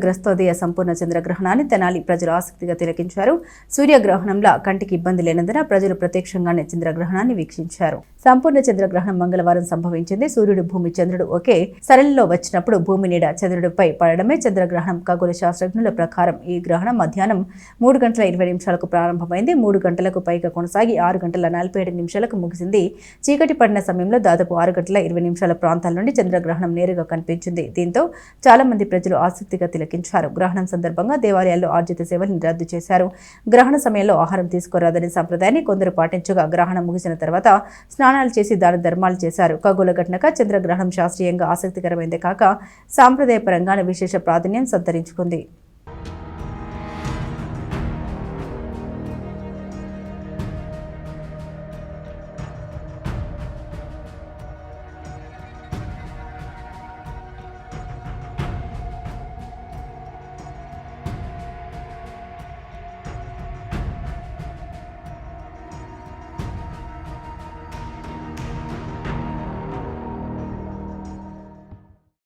గ్రస్తోదయ సంపూర్ణ చంద్రగ్రహణాన్ని తెనాలి ప్రజలు ఆసక్తిగా తిలకించారు. సూర్యగ్రహణంలా కంటికి ఇబ్బంది లేనందున ప్రజలు ప్రత్యక్షంగానే చంద్రగ్రహణాన్ని వీక్షించారు. సంపూర్ణ చంద్రగ్రహణం మంగళవారం సంభవించింది. సూర్యుడు, భూమి, చంద్రుడు ఒకే సరళిలో వచ్చినప్పుడు భూమి నీడ చంద్రుడిపై పడడమే చంద్రగ్రహణం. ఖగోళ శాస్త్రజ్ఞుల ప్రకారం ఈ గ్రహణం మధ్యాహ్నం 3:20 ప్రారంభమైంది. 3 గంటలకు పైగా కొనసాగి 6:47 ముగిసింది. చీకటి పడిన సమయంలో దాదాపు 6:20 ప్రాంతాల నుండి చంద్రగ్రహణం నేరుగా కనిపించింది. దీంతో చాలా మంది ప్రజలు ఆసక్తిగా తిలకించారు. గ్రహణం సందర్భంగా దేవాలయాల్లో ఆర్జిత సేవలను రద్దు చేశారు. గ్రహణ సమయంలో ఆహారం తీసుకోరాదనే సంప్రదాయాన్ని కొందరు పాటించగా గ్రహణం ముగిసిన తర్వాత స్నానాలు చేసి దాన ధర్మాలు చేశారు. ఖగోళ ఘటనగా చంద్రగ్రహణం శాస్త్రీయంగా ఆసక్తికరమైందే కాక సాంప్రదాయపరంగానే విశేష ప్రాధాన్యం సంతరించుకుంది.